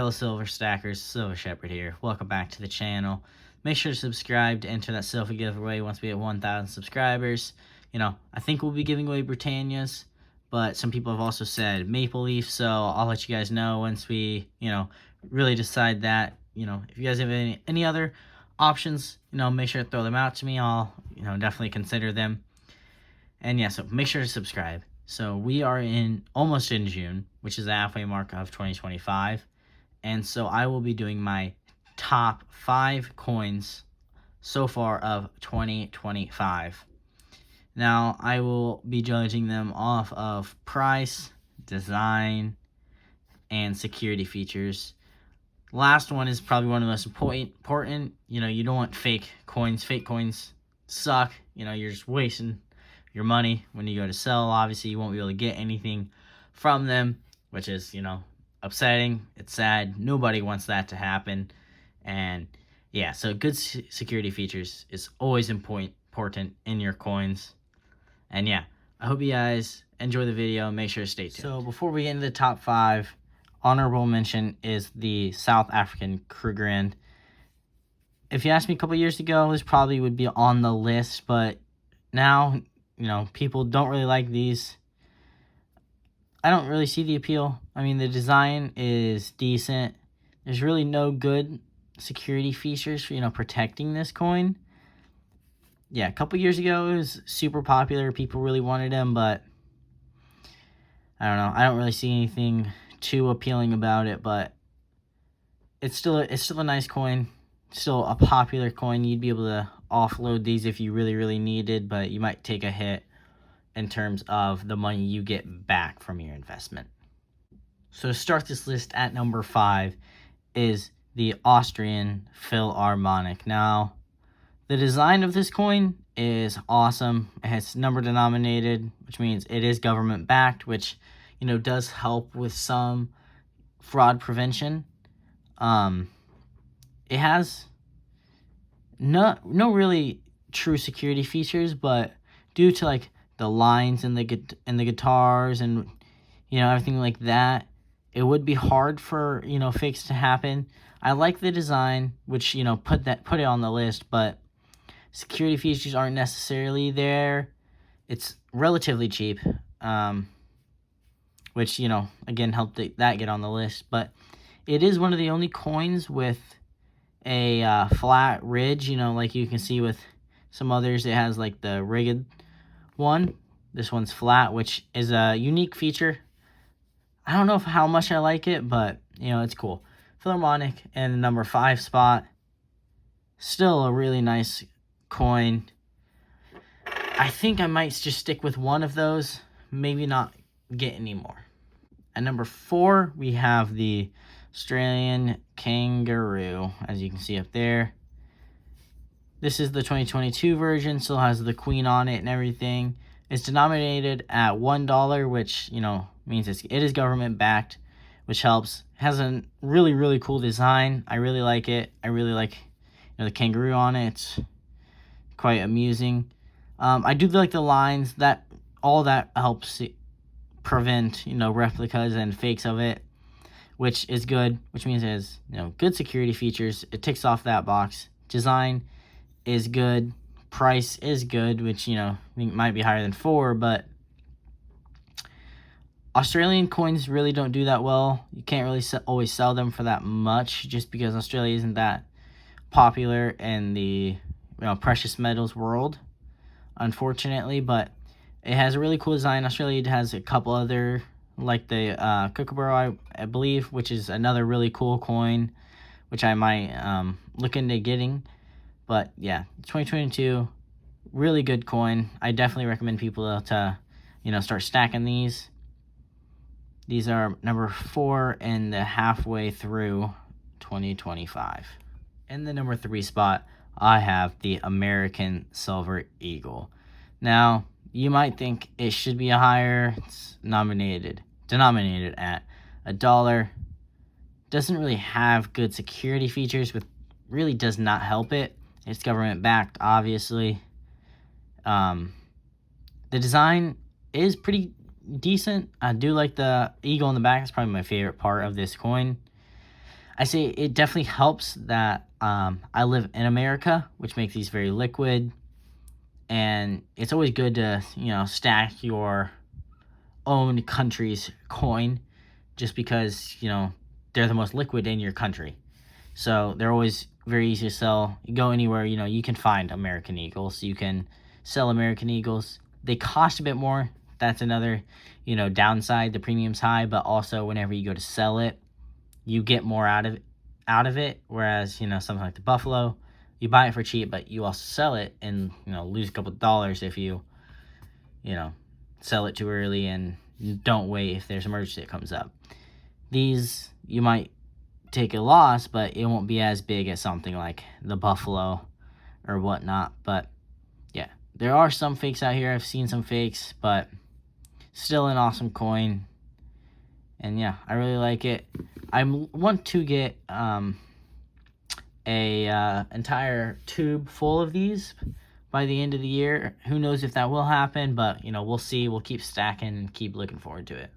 Hello Silver Stackers, Silver Shepherd here. Welcome back to the channel. Make sure to subscribe to enter that silver giveaway once we hit 1,000 subscribers. I think we'll be giving away Britannias, but some people have also said Maple Leaf, so I'll let you guys know once we, really decide that. If you guys have any other options, make sure to throw them out to me. I'll, definitely consider them. And yeah, so make sure to subscribe. So we are almost in June, which is the halfway mark of 2025. And so I will be doing my top 5 coins so far of 2025. Now, I will be judging them off of price, design, and security features. Last one is probably one of the most important. You don't want fake coins. Fake coins suck. You're just wasting your money when you go to sell. Obviously, you won't be able to get anything from them, which is, upsetting. It's sad. Nobody wants that to happen. And yeah, so good security features is always important in your coins. And yeah, I hope you guys enjoy the video. Make sure to stay tuned. So before we get into the top 5, honorable mention is the South African Krugerrand. If you asked me a couple years ago, this probably would be on the list, but now, people don't really like these. I don't really see the appeal. I mean, the design is decent. There's really no good security features for, protecting this coin. Yeah, a couple years ago, it was super popular. People really wanted them, but I don't know. I don't really see anything too appealing about it, but it's still a nice coin. Still a popular coin. You'd be able to offload these if you really, really needed, but you might take a hit in terms of the money you get back from your investment. So to start this list at number 5 is the Austrian Philharmonic. Now, the design of this coin is awesome. It has number denominated, which means it is government backed, which, does help with some fraud prevention. It has no really true security features, but due to the lines in the guitars and everything like that, it would be hard for fakes to happen. I like the design, which put it on the list, but security features aren't necessarily there. It's relatively cheap, which again helped that get on the list. But it is one of the only coins with a flat ridge. Like you can see with some others, it has the rigged one. This one's flat, which is a unique feature. I don't know how much I like it, but it's cool. Philharmonic in the number 5 spot. Still a really nice coin. I think I might just stick with one of those, maybe not get any more. At number 4, we have the Australian Kangaroo, as you can see up there. This is the 2022 version, still has the queen on it and everything. It's denominated at $1, which, means it is government backed, which helps. It has a really, really cool design. I really like it. I really like, the kangaroo on it. It's quite amusing. I do like the lines. All that helps prevent, replicas and fakes of it, which is good, which means it has, good security features. It ticks off that box. Design is good. Price is good, which, I think might be higher than 4, but Australian coins really don't do that well. You can't really always sell them for that much just because Australia isn't that popular in the, precious metals world, unfortunately, but it has a really cool design. Australia has a couple other, like the Kookaburra, I believe, which is another really cool coin, which I might look into getting. But yeah, 2022, really good coin. I definitely recommend people to, start stacking these. These are number 4 and the halfway through 2025. In the number 3 spot, I have the American Silver Eagle. Now, you might think it should be higher. It's denominated at $1. Doesn't really have good security features, which really does not help it. It's government backed, obviously. The design is pretty decent. I do like the eagle in the back. It's probably my favorite part of this coin. I say it definitely helps that I live in America, which makes these very liquid, and it's always good to stack your own country's coin, just because they're the most liquid in your country. So they're always very easy to sell. You go anywhere, you can find American Eagles. You can sell American Eagles. They cost a bit more. That's another, downside. The premium's high, but also whenever you go to sell it, you get more out of it. Whereas, something like the Buffalo, you buy it for cheap, but you also sell it and, lose a couple of dollars if you sell it too early and don't wait if there's an emergency that comes up. These, you might take a loss, but it won't be as big as something like the Buffalo or whatnot. But yeah, there are some fakes out here. I've seen some fakes, but still an awesome coin. And yeah, I really like it. I want to get a entire tube full of these by the end of the year. Who knows if that will happen, but we'll see. We'll keep stacking and keep looking forward to it.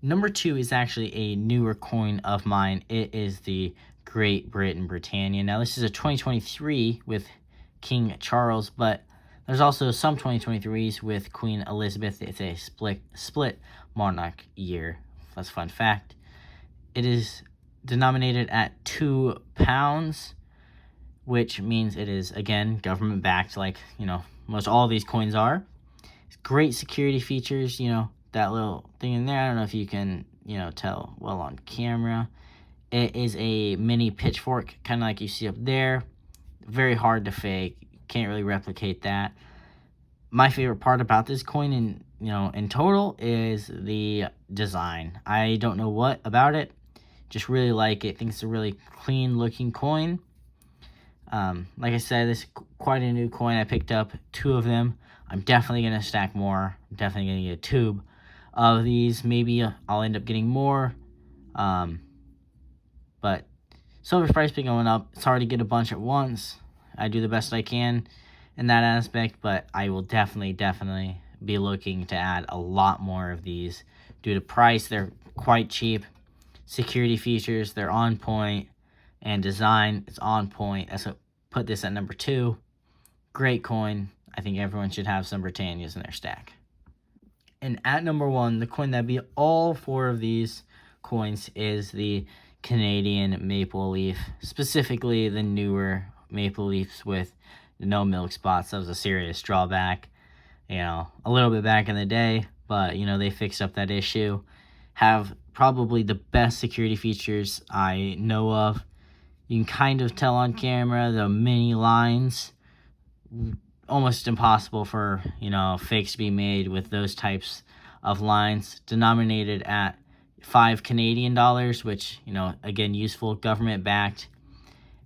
Number 2 is actually a newer coin of mine. It is the Great Britain Britannia. Now, this is a 2023 with King Charles, but there's also some 2023s with Queen Elizabeth. It's a split monarch year. That's a fun fact. It is denominated at £2, which means it is, again, government backed, like, most all of these coins are. It's great security features, that little thing in there. I don't know if you can, tell well on camera. It is a mini pitchfork, kind of like you see up there. Very hard to fake. Can't really replicate that. My favorite part about this coin in total is the design. I don't know what about it. Just really like it. Think it's a really clean looking coin. Like I said, this is quite a new coin. I picked up 2 of them. I'm definitely going to stack more. I'm definitely going to get a tube of these. Maybe I'll end up getting more. But silver's price been going up. It's hard to get a bunch at once. I do the best I can in that aspect, but I will definitely be looking to add a lot more of these. Due to price, they're quite cheap. Security features, they're on point. And design, it's on point. That's what put this at number 2. Great coin. I think everyone should have some Britannias in their stack. And at number 1, the coin that beat all 4 of these coins is the Canadian Maple Leaf. Specifically, the newer Maple Leafs with no milk spots. That was a serious drawback, a little bit back in the day. But, they fixed up that issue. Have probably the best security features I know of. You can kind of tell on camera the mini lines. Almost impossible for, fakes to be made with those types of lines. Denominated at $5 Canadian, which, again, useful, government-backed,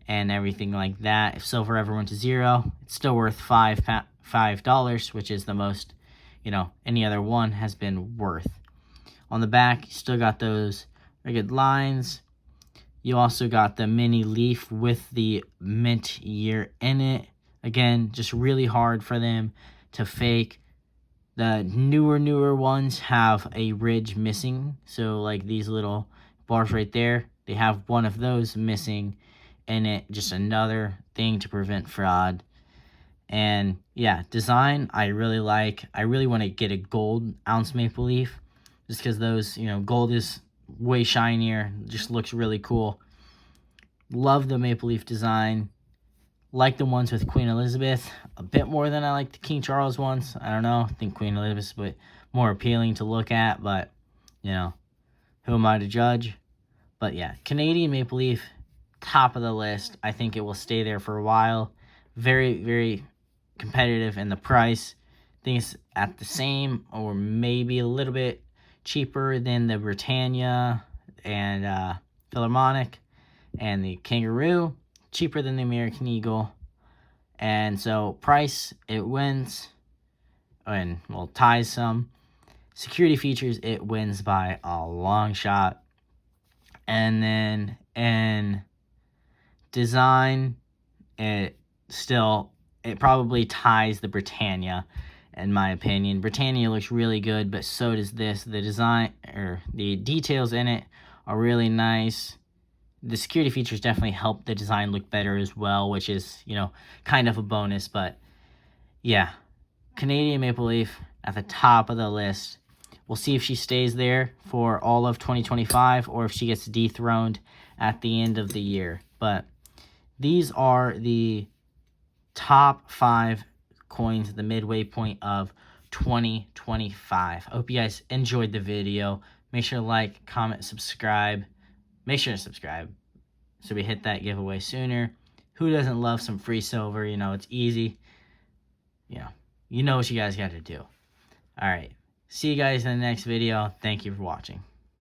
and everything like that. If silver ever went to 0, it's still worth $5, which is the most, any other one has been worth. On the back, you still got those very good lines. You also got the mini leaf with the mint year in it. Again, just really hard for them to fake. The newer ones have a ridge missing. So like these little bars right there, they have one of those missing in it. Just another thing to prevent fraud. And yeah, design I really like. I really want to get a gold ounce maple leaf, just because those, gold is way shinier, just looks really cool. Love the maple leaf design. Like the ones with Queen Elizabeth a bit more than I like the King Charles ones. I don't know. I think Queen Elizabeth's a bit more appealing to look at, but, who am I to judge? But yeah, Canadian maple leaf, top of the list. I think it will stay there for a while. Very, very competitive in the price. I think it's at the same or maybe a little bit cheaper than the Britannia and Philharmonic and the Kangaroo. Cheaper than the American Eagle. And so price, it wins and ties some. Security features, it wins by a long shot. And then in design, it probably ties the Britannia, in my opinion. Britannia looks really good, but so does this. The design, or the details in it are really nice. the security features definitely help the design look better as well, which is, kind of a bonus. But yeah, Canadian Maple Leaf at the top of the list. We'll see if she stays there for all of 2025 or if she gets dethroned at the end of the year. But these are the top 5 coins at the midway point of 2025. I hope you guys enjoyed the video. Make sure to like, comment, subscribe. Make sure to subscribe so we hit that giveaway sooner. Who doesn't love some free silver? It's easy. You know what you guys got to do. All right. See you guys in the next video. Thank you for watching.